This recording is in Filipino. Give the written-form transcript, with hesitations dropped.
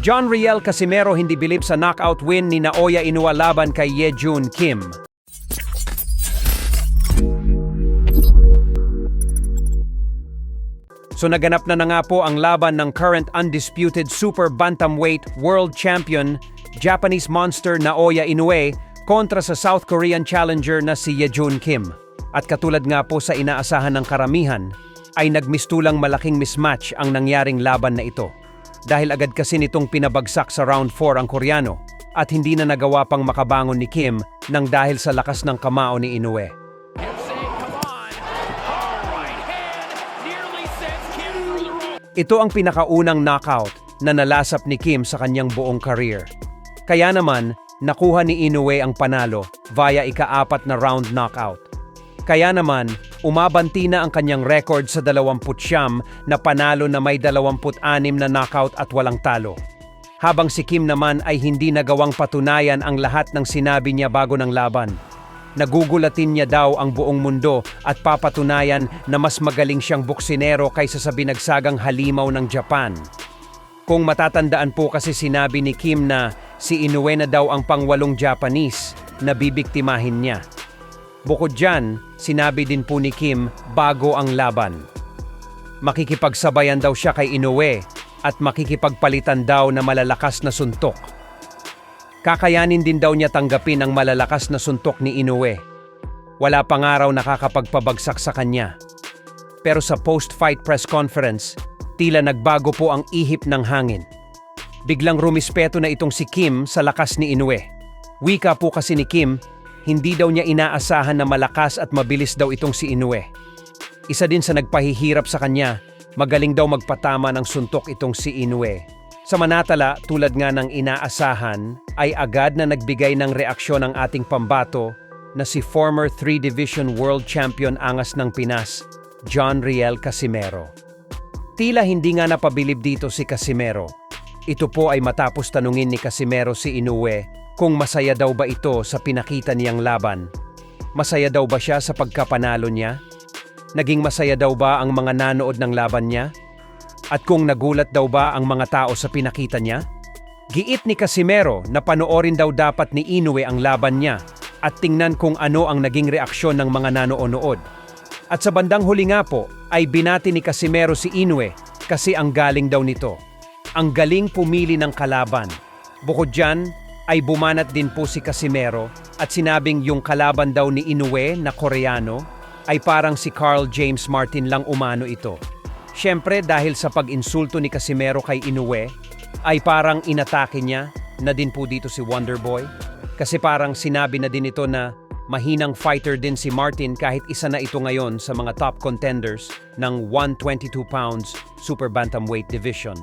John Riel Casimero hindi bilib sa knockout win ni Naoya Inoue laban kay Ye-Jun Kim. So naganap na nga po ang laban ng current undisputed super bantamweight world champion Japanese monster Naoya Inoue kontra sa South Korean challenger na si Ye-Jun Kim. At katulad nga po sa inaasahan ng karamihan, ay nagmistulang malaking mismatch ang nangyaring laban na ito. Dahil agad kasi nitong pinabagsak sa round 4 ang Koreano at hindi na nagawa pang makabangon ni Kim nang dahil sa lakas ng kamao ni Inoue. Ito ang pinakaunang knockout na nalasap ni Kim sa kanyang buong career. Kaya naman, nakuha ni Inoue ang panalo via ika-4 na round knockout. Kaya naman, umabanti na ang kanyang record sa 29 na panalo na may 26 na knockout at walang talo. Habang si Kim naman ay hindi nagawang patunayan ang lahat ng sinabi niya bago ng laban. Nagugulatin niya daw ang buong mundo at papatunayan na mas magaling siyang boksinero kaysa sa binagsagang halimaw ng Japan. Kung matatandaan po kasi sinabi ni Kim na si Inoue na daw ang pang-8 Japanese na bibiktimahin niya. Bukod dyan, sinabi din po ni Kim bago ang laban. Makikipagsabayan daw siya kay Inoue at makikipagpalitan daw na malalakas na suntok. Kakayanin din daw niya tanggapin ang malalakas na suntok ni Inoue. Wala pang araw nakakapagpabagsak sa kanya. Pero sa post-fight press conference, tila nagbago po ang ihip ng hangin. Biglang rumispeto na itong si Kim sa lakas ni Inoue. Wika po kasi ni Kim, hindi daw niya inaasahan na malakas at mabilis daw itong si Inoue. Isa din sa nagpahihirap sa kanya, magaling daw magpatama ng suntok itong si Inoue. Sa manatala, tulad nga ng inaasahan, ay agad na nagbigay ng reaksyon ang ating pambato na si former 3-division world champion angas ng Pinas, John Riel Casimero. Tila hindi nga napabilib dito si Casimero. Ito po ay matapos tanungin ni Casimero si Inoue kung masaya daw ba ito sa pinakita niyang laban. Masaya daw ba siya sa pagkapanalo niya? Naging masaya daw ba ang mga nanood ng laban niya? At kung nagulat daw ba ang mga tao sa pinakita niya? Giit ni Casimero na panoorin daw dapat ni Inoue ang laban niya at tingnan kung ano ang naging reaksyon ng mga nanonood. At sa bandang huli nga po ay binati ni Casimero si Inoue kasi ang galing daw nito. Ang galing pumili ng kalaban. Bukod dyan, ay bumanat din po si Casimero at sinabing yung kalaban daw ni Inoue na Koreano ay parang si Carl James Martin lang umano ito. Siyempre dahil sa pag-insulto ni Casimero kay Inoue ay parang inatake niya na din po dito si Wonderboy kasi parang sinabi na din ito na mahinang fighter din si Martin kahit isa na ito ngayon sa mga top contenders ng 122 pounds super bantamweight division.